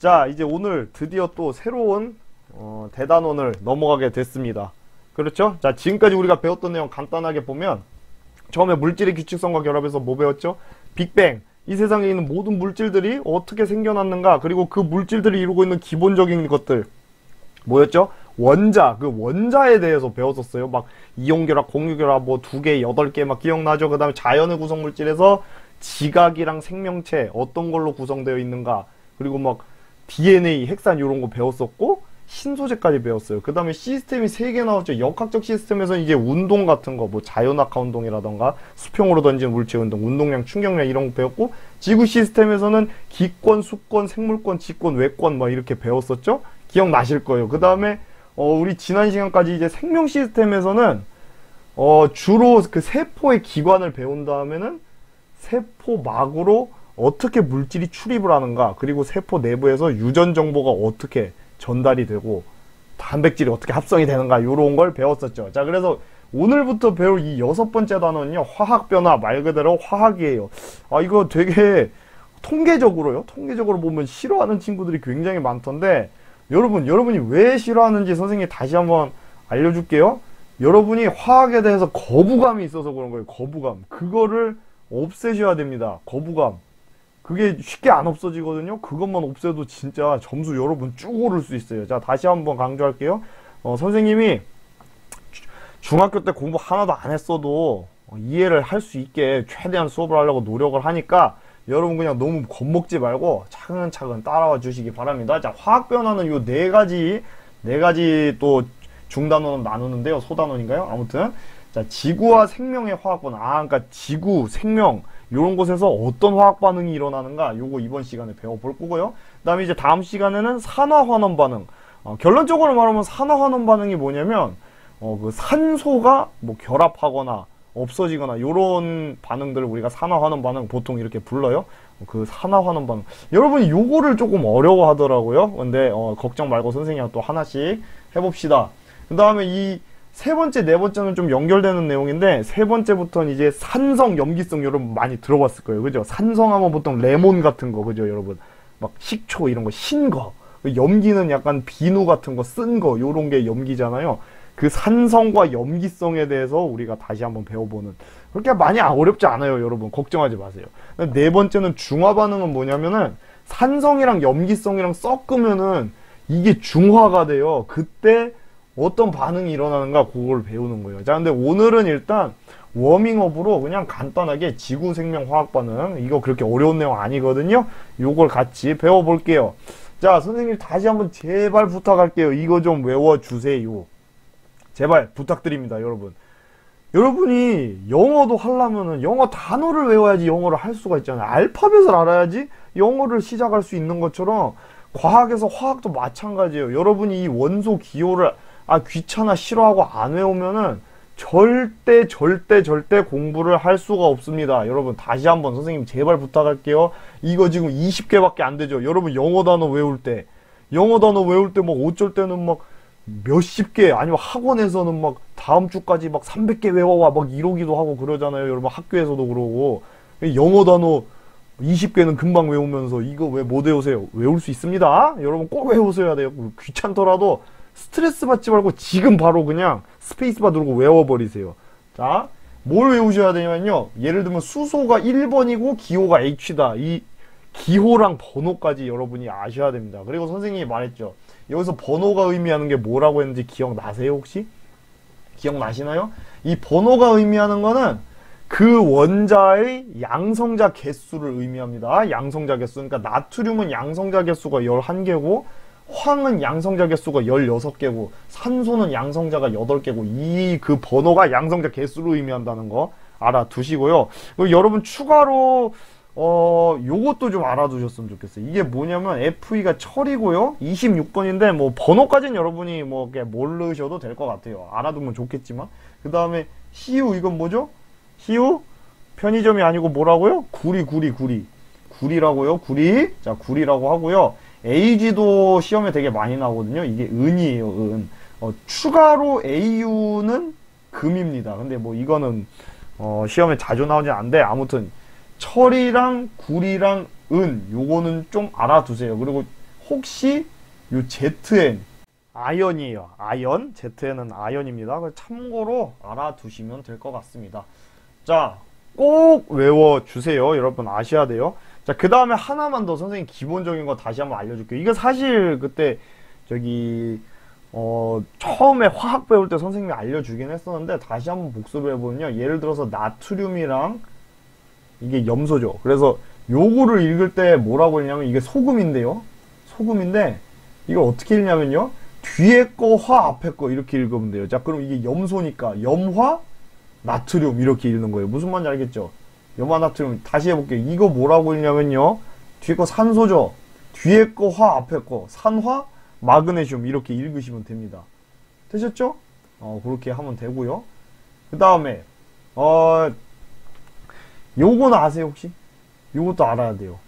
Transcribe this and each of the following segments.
자, 이제 오늘 드디어 또 새로운 대단원을 넘어가게 됐습니다. 그렇죠? 자, 지금까지 우리가 배웠던 내용 간단하게 보면 처음에 물질의 규칙성과 결합해서 뭐 배웠죠? 빅뱅. 이 세상에 있는 모든 물질들이 어떻게 생겨났는가, 그리고 그 물질들이 이루고 있는 기본적인 것들 뭐였죠? 원자, 그 원자에 대해서 배웠었어요. 막 이온결합, 공유결합, 뭐 2개, 8개 막 기억나죠? 그 다음에 자연의 구성물질에서 지각이랑 생명체 어떤 걸로 구성되어 있는가, 그리고 막 DNA, 핵산 이런 거 배웠었고, 신소재까지 배웠어요. 그 다음에 시스템이 3개 나왔죠. 역학적 시스템에서는 이제 운동 같은 거, 뭐 자연학화 운동이라던가 수평으로 던지는 물체 운동, 운동량, 충격량 이런 거 배웠고, 지구 시스템에서는 기권, 수권, 생물권, 지권, 외권 막 이렇게 배웠었죠. 기억나실 거예요. 그 다음에 우리 지난 시간까지 이제 생명 시스템에서는 주로 그 세포의 기관을 배운 다음에는 세포막으로 어떻게 물질이 출입을 하는가, 그리고 세포 내부에서 유전 정보가 어떻게 전달이 되고 단백질이 어떻게 합성이 되는가, 요런 걸 배웠었죠. 자, 그래서 오늘부터 배울 이 6번째 단어는요, 화학변화, 말 그대로 화학이에요. 아, 이거 되게 통계적으로 보면 싫어하는 친구들이 굉장히 많던데, 여러분이 왜 싫어하는지 선생님이 다시 한번 알려줄게요. 여러분이 화학에 대해서 거부감이 있어서 그런 거예요. 거부감. 그거를 없애셔야 됩니다. 거부감. 그게 쉽게 안 없어지거든요. 그것만 없애도 진짜 점수 여러분 쭉 오를 수 있어요. 자, 다시 한번 강조할게요. 선생님이 중학교 때 공부 하나도 안 했어도 이해를 할 수 있게 최대한 수업을 하려고 노력을 하니까, 여러분 그냥 너무 겁먹지 말고 차근차근 따라와 주시기 바랍니다. 자, 화학변화는 요 네 가지 또 중단원은 나누는데요. 소단원인가요? 아무튼, 자, 지구와 생명의 화학변화. 그러니까 지구, 생명 요런 곳에서 어떤 화학 반응이 일어나는가, 요거 이번 시간에 배워볼 거고요. 그 다음에 이제 다음 시간에는 산화환원 반응. 결론적으로 말하면 산화환원 반응이 뭐냐면 그 산소가 뭐 결합하거나 없어지거나 요런 반응들을 우리가 산화환원 반응 보통 이렇게 불러요. 그 산화환원 반응, 여러분이 요거를 조금 어려워 하더라고요. 근데 걱정 말고 선생님이랑 또 하나씩 해봅시다. 그 다음에 이 세 번째, 네 번째는 좀 연결되는 내용인데, 세 번째부터는 이제 산성, 염기성 여러분 많이 들어봤을 거예요. 그죠? 산성하면 보통 레몬 같은 거, 그죠 여러분? 막 식초 이런 거, 신 거. 염기는 약간 비누 같은 거, 쓴 거, 요런 게 염기잖아요. 그 산성과 염기성에 대해서 우리가 다시 한번 배워보는, 그렇게 많이 어렵지 않아요. 여러분 걱정하지 마세요. 네 번째는 중화 반응은 뭐냐면은 산성이랑 염기성이랑 섞으면은 이게 중화가 돼요. 그때 어떤 반응이 일어나는가, 그걸 배우는 거예요. 자, 근데 오늘은 일단 워밍업으로 그냥 간단하게 지구 생명 화학 반응, 이거 그렇게 어려운 내용 아니거든요. 요걸 같이 배워볼게요. 자, 선생님 다시 한번 제발 부탁할게요. 이거 좀 외워주세요. 제발 부탁드립니다, 여러분. 여러분이 영어도 하려면은 영어 단어를 외워야지 영어를 할 수가 있잖아요. 알파벳을 알아야지 영어를 시작할 수 있는 것처럼 과학에서 화학도 마찬가지예요. 여러분이 이 원소 기호를 귀찮아, 싫어하고 안 외우면은 절대 공부를 할 수가 없습니다. 여러분 다시 한번 선생님 제발 부탁할게요. 이거 지금 20개밖에 안 되죠. 여러분 영어 단어 외울 때 막 어쩔 때는 막 몇십 개, 아니면 학원에서는 막 다음 주까지 막 300개 외워와 막 이러기도 하고 그러잖아요. 여러분 학교에서도 그러고. 영어 단어 20개는 금방 외우면서 이거 왜 못 외우세요? 외울 수 있습니다. 여러분 꼭 외우셔야 돼요. 귀찮더라도 스트레스 받지 말고 지금 바로 그냥 스페이스바 누르고 외워버리세요. 자, 뭘 외우셔야 되냐면요, 예를 들면 수소가 1번이고 기호가 H다. 이 기호랑 번호까지 여러분이 아셔야 됩니다. 그리고 선생님이 말했죠, 여기서 번호가 의미하는 게 뭐라고 했는지 기억나세요? 혹시? 기억나시나요? 이 번호가 의미하는 거는 그 원자의 양성자 개수를 의미합니다. 양성자 개수. 그러니까 나트륨은 양성자 개수가 11개고 황은 양성자 개수가 16개고 산소는 양성자가 8개고 이 그 번호가 양성자 개수를 의미한다는 거 알아두시고요. 그리고 여러분 추가로 요것도 좀 알아두셨으면 좋겠어요. 이게 뭐냐면 FE가 철이고요. 26번인데 뭐 번호까지는 여러분이 뭐 모르셔도 될 것 같아요. 알아두면 좋겠지만. 그 다음에 CU, 이건 뭐죠? CU? 편의점이 아니고 뭐라고요? 구리라고요. 구리. 자, 구리라고 하고요. AG도 시험에 되게 많이 나오거든요. 이게 은이에요, 은. 추가로 AU는 금입니다. 근데 뭐 이거는 시험에 자주 나오진 않는데, 아무튼 철이랑 구리랑 은, 요거는 좀 알아두세요. 그리고 혹시 요 ZN 아연이에요. 아연, ZN은 아연입니다. 참고로 알아두시면 될 것 같습니다. 자, 꼭 외워주세요. 여러분 아셔야 돼요. 자, 그 다음에 하나만 더 선생님 기본적인 거 다시 한번 알려줄게요. 이거 사실 그때 저기 처음에 화학 배울 때 선생님이 알려주긴 했었는데 다시 한번 복습을 해보면요. 예를 들어서 나트륨이랑 이게 염소죠. 그래서 요거를 읽을 때 뭐라고 읽냐면 이게 소금인데요. 소금인데 이걸 어떻게 읽냐면요. 뒤에 거 화 앞에 거 이렇게 읽으면 돼요. 자, 그럼 이게 염소니까 염화 나트륨 이렇게 읽는 거예요. 무슨 말인지 알겠죠? 염화 나트륨 다시 해볼게요. 이거 뭐라고 읽냐면요. 뒤에 거 산소죠. 뒤에 거 화 앞에 거 산화 마그네슘 이렇게 읽으시면 됩니다. 되셨죠? 그렇게 하면 되고요. 그 다음에 요거는 아세요 혹시? 요것도 알아야 돼요.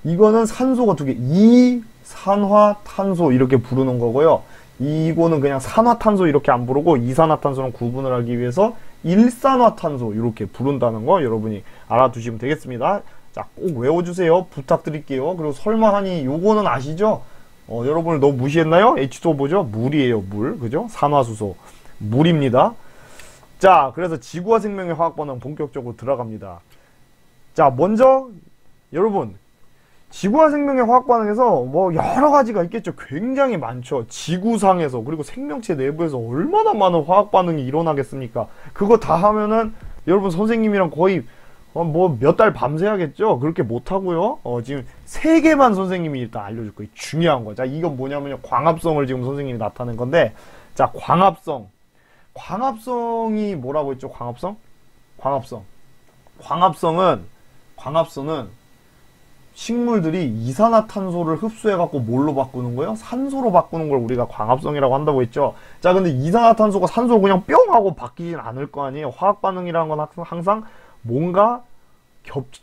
이거는 산소가 두 개, 이산화탄소 이렇게 부르는 거고요. 이거는 그냥 산화탄소 이렇게 안 부르고 이산화탄소는 구분을 하기 위해서 일산화탄소 이렇게 부른다는 거 여러분이 알아두시면 되겠습니다. 자, 꼭 외워주세요. 부탁드릴게요. 그리고 설마 하니 요거는 아시죠? 여러분을 너무 무시했나요? H2O 뭐죠? 물이에요, 물. 그죠? 산화수소. 물입니다. 자, 그래서 지구와 생명의 화학 반응 본격적으로 들어갑니다. 자, 먼저 여러분 지구와 생명의 화학 반응에서 뭐 여러 가지가 있겠죠. 굉장히 많죠. 지구상에서 그리고 생명체 내부에서 얼마나 많은 화학 반응이 일어나겠습니까? 그거 다 하면은 여러분 선생님이랑 거의 뭐 몇 달 밤새야겠죠. 그렇게 못하고요. 지금 3개만 선생님이 일단 알려줄 거예요. 중요한 거. 자, 이건 뭐냐면요. 광합성을 지금 선생님이 나타낸 건데, 자, 광합성이 뭐라고 했죠? 광합성은 식물들이 이산화탄소를 흡수해갖고 뭘로 바꾸는 거예요? 산소로 바꾸는 걸 우리가 광합성이라고 한다고 했죠. 자, 근데 이산화탄소가 산소로 그냥 뿅 하고 바뀌진 않을 거 아니에요. 화학 반응이라는 건 항상 뭔가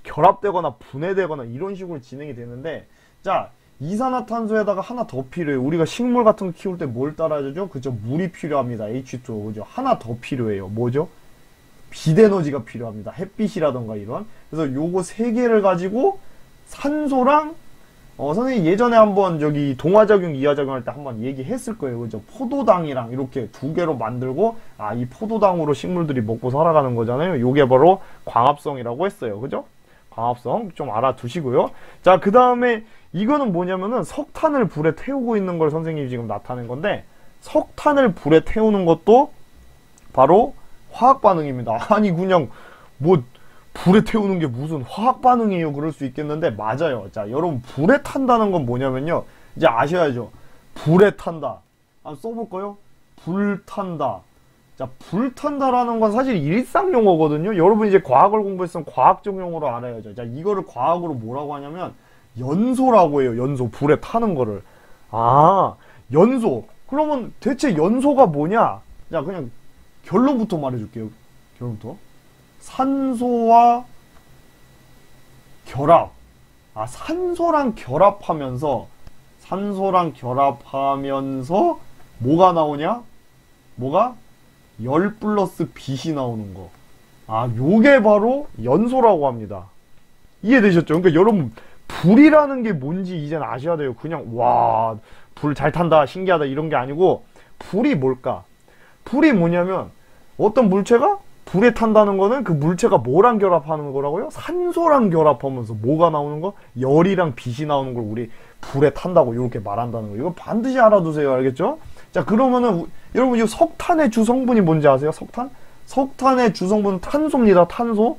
결합되거나 분해되거나 이런 식으로 진행이 되는데, 자, 이산화탄소에다가 하나 더 필요해요. 우리가 식물 같은 거 키울 때 뭘 따라야죠? 그죠? 물이 필요합니다. H2O. 그죠? 하나 더 필요해요. 뭐죠? 빛에너지가 필요합니다. 햇빛이라던가 이런. 그래서 요거 3개를 가지고 산소랑 선생님 예전에 한번 저기 동화작용 이하작용 할 때 한번 얘기했을 거예요. 그죠? 포도당이랑 이렇게 2개로 만들고 이 포도당으로 식물들이 먹고 살아가는 거잖아요. 요게 바로 광합성이라고 했어요. 그죠? 광합성 좀 알아두시고요. 자, 그 다음에 이거는 뭐냐면은 석탄을 불에 태우고 있는 걸 선생님이 지금 나타낸 건데, 석탄을 불에 태우는 것도 바로 화학 반응입니다. 아니 그냥 뭐 불에 태우는 게 무슨 화학 반응이에요? 그럴 수 있겠는데 맞아요. 자, 여러분 불에 탄다는 건 뭐냐면요. 이제 아셔야죠. 불에 탄다. 한번 써볼까요? 불탄다. 자, 불탄다라는 건 사실 일상 용어거든요. 여러분 이제 과학을 공부했으면 과학적 용어로 알아야죠. 자, 이거를 과학으로 뭐라고 하냐면 연소라고 해요. 연소. 불에 타는 거를. 연소. 그러면 대체 연소가 뭐냐? 자, 그냥 결론부터 말해줄게요. 결론부터. 산소와 결합. 산소랑 결합하면서 뭐가 나오냐? 뭐가? 열 플러스 빛이 나오는 거. 요게 바로 연소라고 합니다. 이해되셨죠? 그러니까 여러분 불이라는 게 뭔지 이젠 아셔야 돼요. 그냥 와, 불 잘 탄다, 신기하다 이런 게 아니고, 불이 뭘까? 불이 뭐냐면 어떤 물체가 불에 탄다는 거는 그 물체가 뭐랑 결합하는 거라고요? 산소랑 결합하면서 뭐가 나오는 거? 열이랑 빛이 나오는 걸 우리 불에 탄다고 이렇게 말한다는 거예요. 이거 반드시 알아두세요. 알겠죠? 자, 그러면은 여러분 이 석탄의 주성분이 뭔지 아세요? 석탄의 주성분은 탄소입니다. 탄소.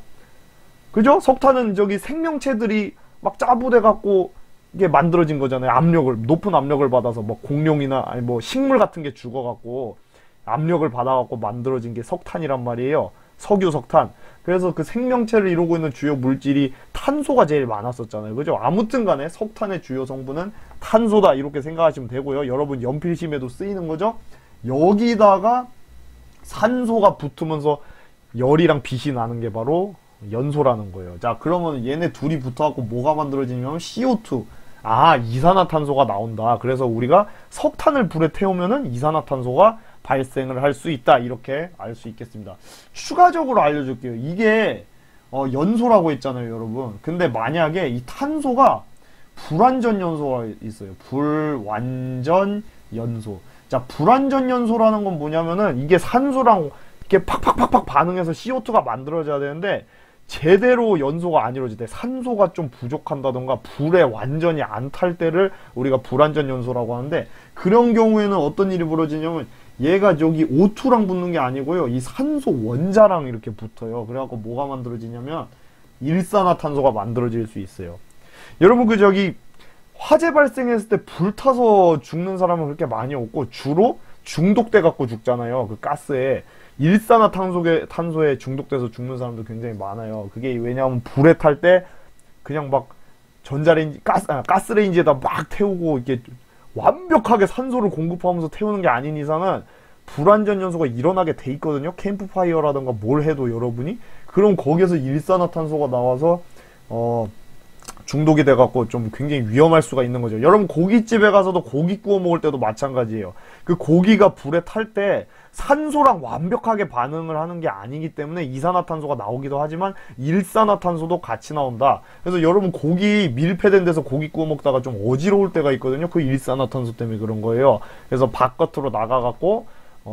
그죠? 석탄은 저기 생명체들이 막 짜부대 갖고 이게 만들어진 거잖아요. 높은 압력을 받아서 뭐 공룡이나 아니 뭐 식물 같은 게 죽어 갖고 압력을 받아갖고 만들어진 게 석탄이란 말이에요. 석유, 석탄. 그래서 그 생명체를 이루고 있는 주요 물질이 탄소가 제일 많았었잖아요. 그죠? 아무튼 간에 석탄의 주요 성분은 탄소다. 이렇게 생각하시면 되고요. 여러분 연필심에도 쓰이는 거죠? 여기다가 산소가 붙으면서 열이랑 빛이 나는 게 바로 연소라는 거예요. 자, 그러면 얘네 둘이 붙어갖고 뭐가 만들어지냐면 CO2. 이산화탄소가 나온다. 그래서 우리가 석탄을 불에 태우면은 이산화탄소가 발생을 할 수 있다. 이렇게 알 수 있겠습니다. 추가적으로 알려줄게요. 이게 연소라고 했잖아요, 여러분. 근데 만약에 이 탄소가 불완전 연소가 있어요. 불완전 연소. 자, 불완전 연소라는 건 뭐냐면은 이게 산소랑 이렇게 팍팍팍팍 반응해서 CO2가 만들어져야 되는데 제대로 연소가 안 이루어질 때 산소가 좀 부족한다던가 불에 완전히 안 탈 때를 우리가 불완전 연소라고 하는데, 그런 경우에는 어떤 일이 벌어지냐면 얘가 저기 O2랑 붙는 게 아니고요, 이 산소 원자랑 이렇게 붙어요. 그래갖고 뭐가 만들어지냐면 일산화탄소가 만들어질 수 있어요. 여러분 그 저기 화재 발생했을 때 불타서 죽는 사람은 그렇게 많이 없고 주로 중독돼 갖고 죽잖아요. 그 가스에. 일산화탄소에 중독돼서 죽는 사람도 굉장히 많아요. 그게 왜냐하면 불에 탈 때 그냥 막 전자레인지, 가스레인지에다 막 태우고 이게 완벽하게 산소를 공급하면서 태우는 게 아닌 이상은 불완전 연소가 일어나게 돼 있거든요. 캠프파이어라던가 뭘 해도 여러분이. 그럼 거기에서 일산화탄소가 나와서 중독이 돼갖고 좀 굉장히 위험할 수가 있는 거죠. 여러분 고깃집에 가서도 고기 구워 먹을 때도 마찬가지예요. 그 고기가 불에 탈 때 산소랑 완벽하게 반응을 하는 게 아니기 때문에 이산화탄소가 나오기도 하지만 일산화탄소도 같이 나온다. 그래서 여러분 고기 밀폐된 데서 고기 구워 먹다가 좀 어지러울 때가 있거든요. 그 일산화탄소 때문에 그런 거예요. 그래서 바깥으로 나가갖고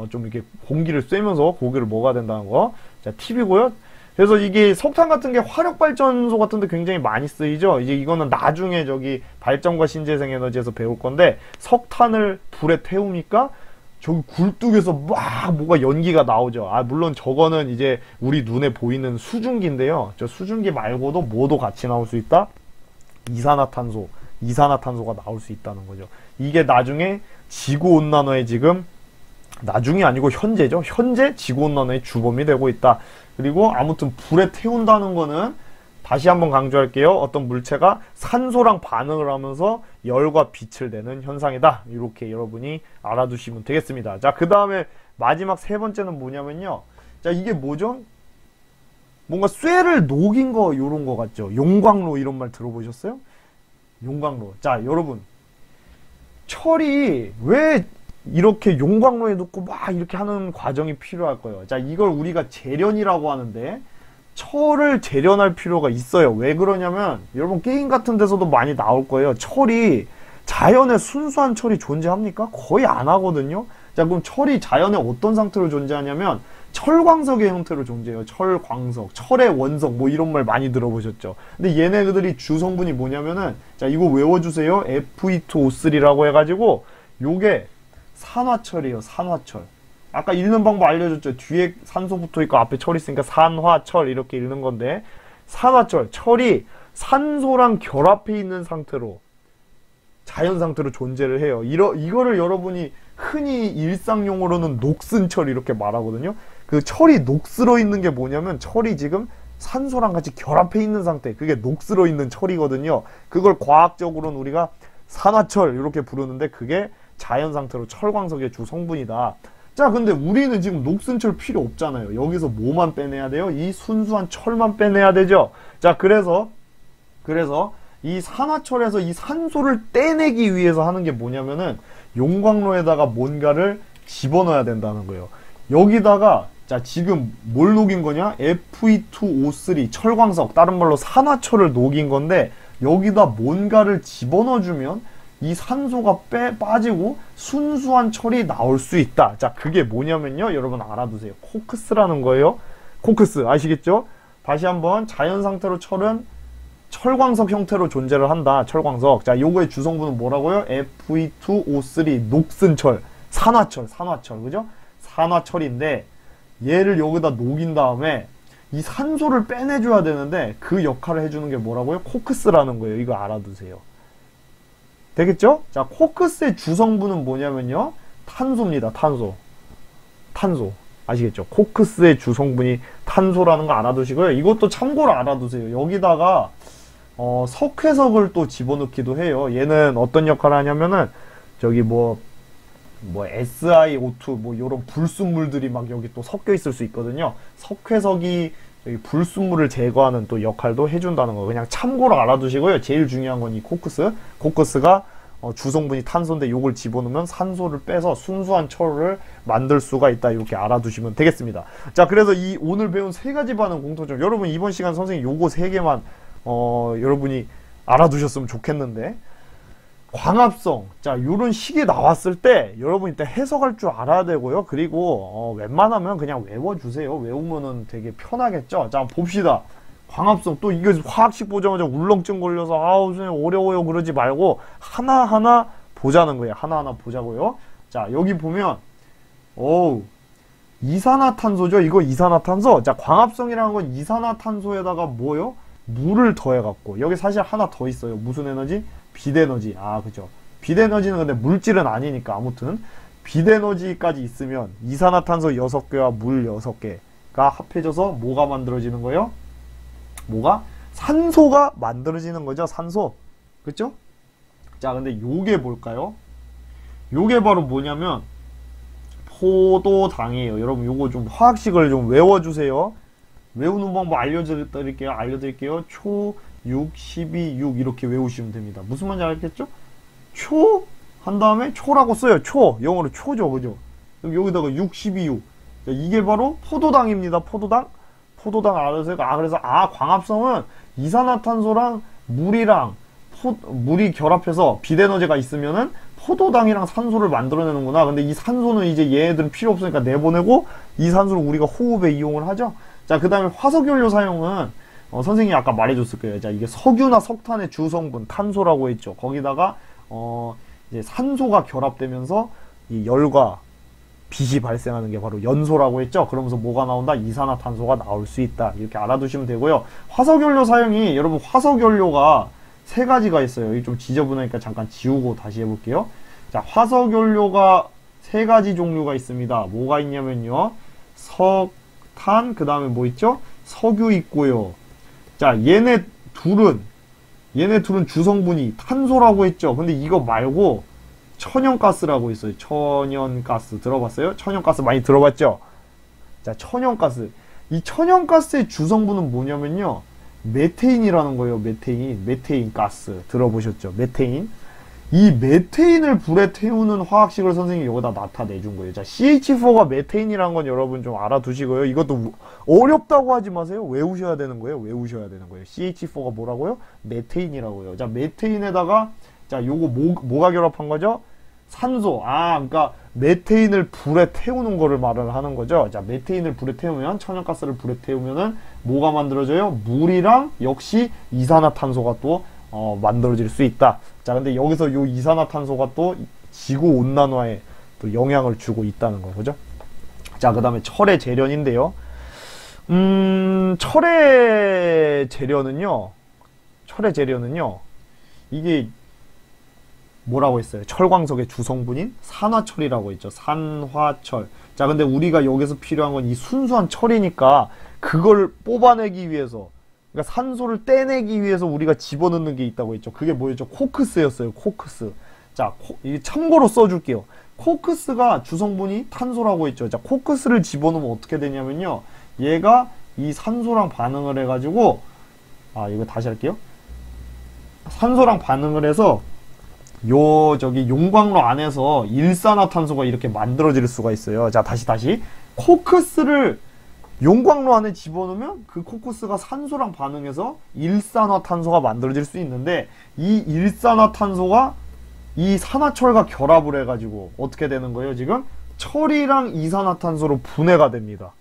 좀 이렇게 공기를 쐬면서 고기를 먹어야 된다는 거. 자, 팁이고요. 그래서 이게 석탄 같은 게 화력발전소 같은 데 굉장히 많이 쓰이죠. 이제 이거는 나중에 저기 발전과 신재생 에너지에서 배울 건데, 석탄을 불에 태우니까 저기 굴뚝에서 막 뭐가 연기가 나오죠. 물론 저거는 이제 우리 눈에 보이는 수증기인데요. 저 수증기 말고도 뭐도 같이 나올 수 있다? 이산화탄소가 나올 수 있다는 거죠. 이게 나중에 지구온난화에 지금, 나중이 아니고 현재죠. 현재 지구온난화의 주범이 되고 있다. 그리고 아무튼 불에 태운다는 거는 다시 한번 강조할게요. 어떤 물체가 산소랑 반응을 하면서 열과 빛을 내는 현상이다. 이렇게 여러분이 알아두시면 되겠습니다. 자, 그 다음에 마지막 세 번째는 뭐냐면요. 자, 이게 뭐죠? 뭔가 쇠를 녹인 거, 요런 거 같죠? 용광로 이런 말 들어보셨어요? 용광로. 자, 여러분. 철이 왜 이렇게 용광로에 넣고 막 이렇게 하는 과정이 필요할 거예요. 자, 이걸 우리가 재련이라고 하는데, 철을 재련할 필요가 있어요. 왜 그러냐면 여러분 게임 같은 데서도 많이 나올 거예요. 철이, 자연에 순수한 철이 존재합니까? 거의 안 하거든요. 자, 그럼 철이 자연에 어떤 상태로 존재하냐면 철광석의 형태로 존재해요. 철광석, 철의 원석, 뭐 이런 말 많이 들어보셨죠. 근데 얘네들이 주성분이 뭐냐면은, 자, 이거 외워주세요. Fe2O3라고 해가지고 요게 산화철이에요. 산화철. 아까 읽는 방법 알려줬죠. 뒤에 산소 붙어있고 앞에 철이 있으니까 산화철 이렇게 읽는 건데, 산화철, 철이 산소랑 결합해 있는 상태로, 자연 상태로 존재를 해요. 이거를 여러분이 흔히 일상용어로는 녹슨철 이렇게 말하거든요. 그 철이 녹슬어 있는 게 뭐냐면, 철이 지금 산소랑 같이 결합해 있는 상태, 그게 녹슬어 있는 철이거든요. 그걸 과학적으로는 우리가 산화철 이렇게 부르는데, 그게 자연 상태로 철광석의 주 성분이다. 자, 근데 우리는 지금 녹슨철 필요 없잖아요. 여기서 뭐만 빼내야 돼요? 이 순수한 철만 빼내야 되죠. 자, 그래서 이 산화철에서 이 산소를 떼내기 위해서 하는 게 뭐냐면은 용광로에다가 뭔가를 집어넣어야 된다는 거예요. 여기다가, 자, 지금 뭘 녹인 거냐? Fe2O3 철광석, 다른 말로 산화철을 녹인 건데, 여기다 뭔가를 집어넣어주면 이 산소가 빠지고 순수한 철이 나올 수 있다. 자, 그게 뭐냐면요, 여러분 알아두세요. 코크스라는 거예요. 코크스 아시겠죠? 다시 한번, 자연 상태로 철은 철광석 형태로 존재를 한다. 철광석. 자, 요거의 주성분은 뭐라고요? Fe2O3 녹슨철, 산화철, 그죠? 산화철인데, 얘를 여기다 녹인 다음에 이 산소를 빼내줘야 되는데, 그 역할을 해주는 게 뭐라고요? 코크스라는 거예요. 이거 알아두세요. 되겠죠? 자, 코크스의 주성분은 뭐냐면요, 탄소입니다. 탄소. 아시겠죠? 코크스의 주성분이 탄소라는 거 알아두시고요. 이것도 참고로 알아두세요. 여기다가 석회석을 또 집어넣기도 해요. 얘는 어떤 역할을 하냐면은, 저기 뭐 SiO2 뭐 요런 불순물들이 막 여기 또 섞여 있을 수 있거든요. 석회석이 여기 불순물을 제거하는 또 역할도 해준다는 거 그냥 참고로 알아두시고요. 제일 중요한 건 이 코크스가 주성분이 탄소인데 요걸 집어넣으면 산소를 빼서 순수한 철을 만들 수가 있다. 이렇게 알아두시면 되겠습니다. 자, 그래서 이 오늘 배운 세 가지 반응 공통점, 여러분 이번 시간 선생님 요거 세 개만 여러분이 알아두셨으면 좋겠는데. 광합성. 자, 요런 식이 나왔을 때 여러분 일단 해석할 줄 알아야 되고요. 그리고 웬만하면 그냥 외워주세요. 외우면은 되게 편하겠죠. 자, 봅시다. 광합성. 또 이거 화학식 보자마자 울렁증 걸려서 아우 선생님 어려워요 그러지 말고 하나하나 보자는 거예요. 하나하나 보자고요. 자, 여기 보면 어우, 이산화탄소죠. 이거 이산화탄소. 자, 광합성이라는 건 이산화탄소에다가 뭐요? 물을 더해갖고. 여기 사실 하나 더 있어요. 무슨 에너지? 빛에너지. 아, 그죠. 빛에너지는 근데 물질은 아니니까. 아무튼 빛에너지까지 있으면 이산화탄소 6개와 물 6개가 합해져서 뭐가 만들어지는 거예요? 뭐가? 산소가 만들어지는 거죠. 산소. 그쵸? 자, 근데 요게 뭘까요? 요게 바로 뭐냐면 포도당이에요. 여러분 요거 좀 화학식을 좀 외워주세요. 외우는 방법 알려드릴게요. 초, 6, 12, 6 이렇게 외우시면 됩니다. 무슨 말인지 알겠죠? 초 한 다음에 초라고 써요. 초. 영어로 초죠. 그죠? 여기다가 6, 12, 6. 자, 이게 바로 포도당입니다. 포도당. 포도당 알아서요. 그래서 광합성은 이산화탄소랑 물이랑 물이 결합해서 빛에너지가 있으면은 포도당이랑 산소를 만들어내는구나. 근데 이 산소는 이제 얘네들은 필요 없으니까 내보내고 이 산소를 우리가 호흡에 이용을 하죠. 자, 그 다음에 화석연료 사용은 선생님이 아까 말해줬을 거예요. 자, 이게 석유나 석탄의 주성분 탄소라고 했죠. 거기다가 이제 산소가 결합되면서 이 열과 빛이 발생하는 게 바로 연소라고 했죠. 그러면서 뭐가 나온다? 이산화탄소가 나올 수 있다. 이렇게 알아두시면 되고요. 화석연료 사용이 여러분 화석연료가 세 가지가 있어요. 여기 좀 지저분하니까 잠깐 지우고 다시 해볼게요. 자, 화석연료가 세 가지 종류가 있습니다. 뭐가 있냐면요. 석탄, 그 다음에 뭐 있죠? 석유 있고요. 자, 얘네 둘은 주성분이 탄소라고 했죠. 근데 이거 말고 천연가스라고 있어요. 천연가스 들어봤어요? 천연가스 많이 들어봤죠? 자, 천연가스. 이 천연가스의 주성분은 뭐냐면요. 메테인이라는 거예요. 메테인 가스 들어보셨죠? 메테인. 이 메테인을 불에 태우는 화학식을 선생님이 여기다 나타내준 거예요. 자, CH4가 메테인이라는 건 여러분 좀 알아두시고요. 이것도 어렵다고 하지 마세요. 외우셔야 되는 거예요. CH4가 뭐라고요? 메테인이라고요. 자, 메테인에다가 자, 요거 뭐가 결합한 거죠? 산소. 그러니까 메테인을 불에 태우는 거를 말을 하는 거죠. 자, 메테인을 불에 태우면, 천연가스를 불에 태우면은 뭐가 만들어져요? 물이랑 역시 이산화탄소가 또 만들어질 수 있다. 자, 근데 여기서 요 이산화탄소가 또 지구 온난화에 또 영향을 주고 있다는 거죠. 자, 그 다음에 철의 재련인데요. 철의 재련은요, 이게 뭐라고 했어요? 철광석의 주성분인 산화철이라고 했죠. 산화철. 자, 근데 우리가 여기서 필요한 건 이 순수한 철이니까 그걸 뽑아내기 위해서, 그러니까 산소를 떼내기 위해서 우리가 집어넣는 게 있다고 했죠. 그게 뭐였죠? 코크스였어요. 코크스. 자, 이게 참고로 써줄게요. 코크스가 주성분이 탄소라고 했죠. 자, 코크스를 집어넣으면 어떻게 되냐면요. 얘가 이 산소랑 반응을 해가지고, 이거 다시 할게요. 산소랑 반응을 해서 용광로 안에서 일산화탄소가 이렇게 만들어질 수가 있어요. 자, 다시. 코크스를 용광로 안에 집어넣으면 그 코크스가 산소랑 반응해서 일산화탄소가 만들어질 수 있는데, 이 일산화탄소가 이 산화철과 결합을 해가지고 어떻게 되는 거예요? 지금 철이랑 이산화탄소로 분해가 됩니다.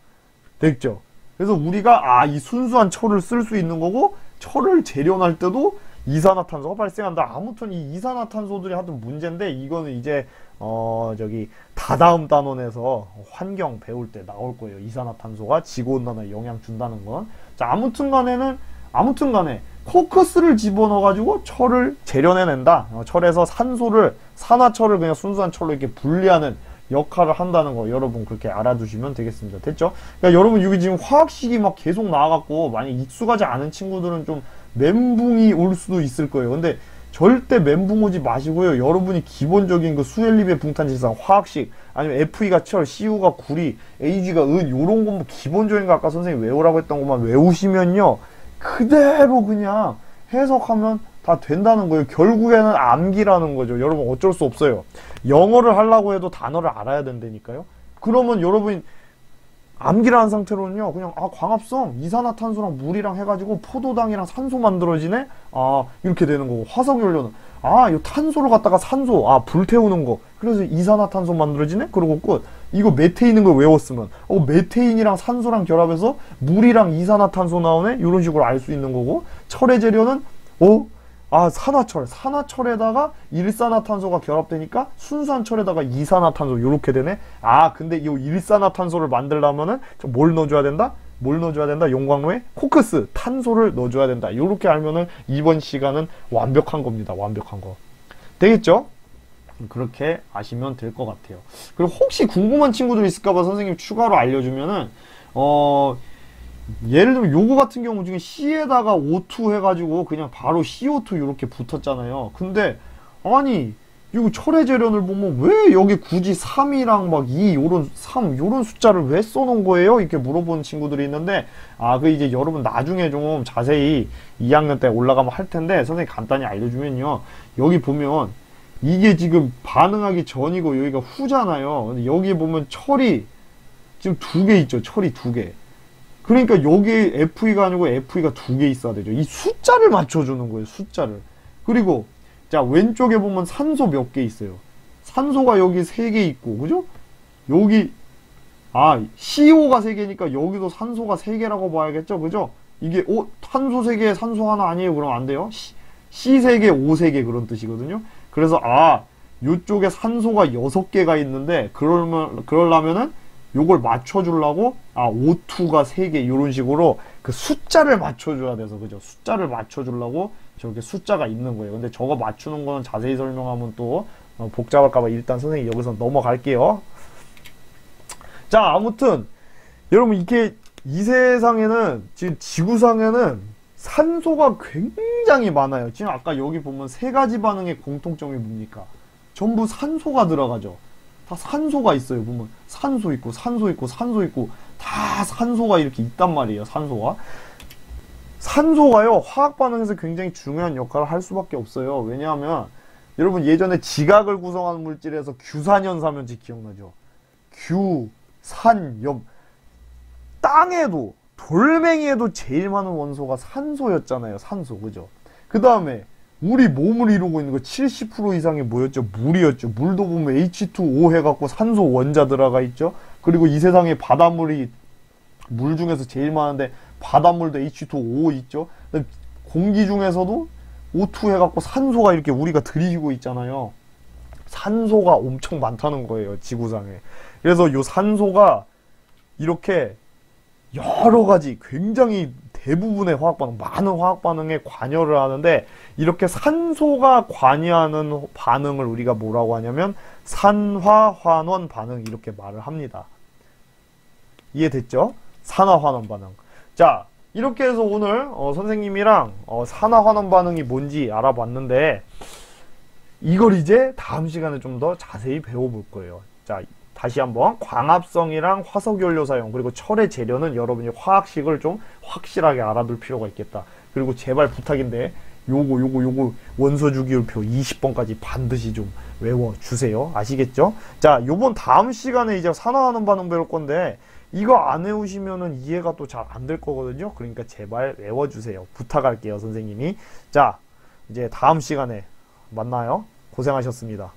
됐죠? 그래서 우리가 이 순수한 철을 쓸 수 있는 거고, 철을 재련할 때도 이산화탄소가 발생한다. 아무튼 이 이산화탄소들이 하여튼 문제인데, 이거는 이제 다다음 단원에서 환경 배울 때 나올 거예요. 이산화탄소가 지구온난화에 영향 준다는 건. 자, 아무튼 간에 코크스를 집어넣어가지고 철을 재련해낸다. 철에서 산화철을 그냥 순수한 철로 이렇게 분리하는 역할을 한다는 거 여러분 그렇게 알아두시면 되겠습니다. 됐죠? 그러니까 여러분 여기 지금 화학식이 막 계속 나와갖고 만약 익숙하지 않은 친구들은 좀 멘붕이 올 수도 있을 거예요. 근데 절대 멘붕 오지 마시고요. 여러분이 기본적인 그 수엘리베 붕탄질산 화학식, 아니면 FE가 철, CU가 구리, AG가 은, 요런 거 기본적인 거 아까 선생님이 외우라고 했던 것만 외우시면요, 그대로 그냥 해석하면 다 된다는 거예요. 결국에는 암기라는 거죠. 여러분 어쩔 수 없어요. 영어를 하려고 해도 단어를 알아야 된다니까요. 그러면 여러분이 암기라는 상태로는요, 그냥, 광합성, 이산화탄소랑 물이랑 해가지고 포도당이랑 산소 만들어지네? 이렇게 되는 거고, 화석연료는, 이 탄소를 갖다가 산소, 불태우는 거. 그래서 이산화탄소 만들어지네? 그러고 끝. 이거 메테인인 걸 외웠으면, 메테인이랑 산소랑 결합해서 물이랑 이산화탄소 나오네? 이런 식으로 알 수 있는 거고, 철의 재료는, 산화철. 산화철에다가 일산화탄소가 결합되니까 순수한 철에다가 이산화탄소 요렇게 되네. 근데 이 일산화탄소를 만들려면은 뭘 넣어줘야 된다? 뭘 넣어줘야 된다? 용광로에 코크스, 탄소를 넣어줘야 된다. 요렇게 알면은 이번 시간은 완벽한 겁니다. 완벽한 거. 되겠죠? 그렇게 아시면 될 것 같아요. 그리고 혹시 궁금한 친구들 있을까봐 선생님 추가로 알려주면은, 예를 들면 요거 같은 경우 중에 C에다가 O2 해가지고 그냥 바로 CO2 이렇게 붙었잖아요. 근데 아니 이거 철의 재련을 보면 왜 여기 굳이 3이랑 막 2 요런 3 요런 숫자를 왜 써놓은 거예요? 이렇게 물어보는 친구들이 있는데 그 이제 여러분 나중에 좀 자세히 2학년 때 올라가면 할 텐데 선생님이 간단히 알려주면요. 여기 보면 이게 지금 반응하기 전이고 여기가 후잖아요. 근데 여기 보면 철이 지금 2개 있죠. 철이 2개. 그러니까 여기 FE가 아니고 FE가 2개 있어야 되죠. 이 숫자를 맞춰주는 거예요. 숫자를. 그리고 자 왼쪽에 보면 산소 몇 개 있어요. 산소가 여기 3개 있고 그죠? 여기 CO가 3개니까 여기도 산소가 3개라고 봐야겠죠. 그죠? 이게 탄소 3개 산소 하나 아니에요. 그럼 안 돼요. C 3개 O 3개 그런 뜻이거든요. 그래서 요쪽에 산소가 6개가 있는데 그러려면은 요걸 맞춰주려고 O2가 3개 이런 식으로 그 숫자를 맞춰줘야 돼서 그죠? 숫자를 맞춰주려고 저렇게 숫자가 있는 거예요. 근데 저거 맞추는 거는 자세히 설명하면 또 복잡할까봐 일단 선생님 여기서 넘어갈게요. 자 아무튼 여러분 이게 이 세상에는 지금 지구상에는 산소가 굉장히 많아요. 지금 아까 여기 보면 3가지 반응의 공통점이 뭡니까? 전부 산소가 들어가죠. 다 산소가 있어요. 보면 산소 있고 산소 있고 산소 있고 다 산소가 이렇게 있단 말이에요. 산소가요 화학 반응에서 굉장히 중요한 역할을 할 수밖에 없어요. 왜냐하면 여러분 예전에 지각을 구성하는 물질에서 규산연사면지 기억나죠? 규산염. 땅에도 돌멩이에도 제일 많은 원소가 산소였잖아요. 산소 그죠? 그 다음에 우리 몸을 이루고 있는 거 70% 이상이 뭐였죠? 물이었죠. 물도 보면 H2O 해갖고 산소 원자 들어가 있죠. 그리고 이 세상에 바닷물이 물 중에서 제일 많은데 바닷물도 H2O 있죠. 공기 중에서도 O2 해갖고 산소가 이렇게 우리가 들이쉬고 있잖아요. 산소가 엄청 많다는 거예요. 지구상에. 그래서 요 산소가 이렇게 여러 가지 굉장히 대부분의 화학반응, 많은 화학반응에 관여를 하는데 이렇게 산소가 관여하는 반응을 우리가 뭐라고 하냐면 산화환원 반응 이렇게 말을 합니다. 이해됐죠? 산화환원 반응. 자 이렇게 해서 오늘 선생님이랑 산화환원 반응이 뭔지 알아봤는데 이걸 이제 다음 시간에 좀 더 자세히 배워볼 거예요. 자 다시 한번 광합성이랑 화석연료 사용 그리고 철의 재료는 여러분이 화학식을 좀 확실하게 알아둘 필요가 있겠다. 그리고 제발 부탁인데 요거 원소주기율표 20번까지 반드시 좀 외워주세요. 아시겠죠? 자 요번 다음 시간에 이제 산화하는 반응 배울 건데 이거 안 외우시면은 이해가 또 잘 안 될 거거든요. 그러니까 제발 외워주세요. 부탁할게요 선생님이. 자 이제 다음 시간에 만나요. 고생하셨습니다.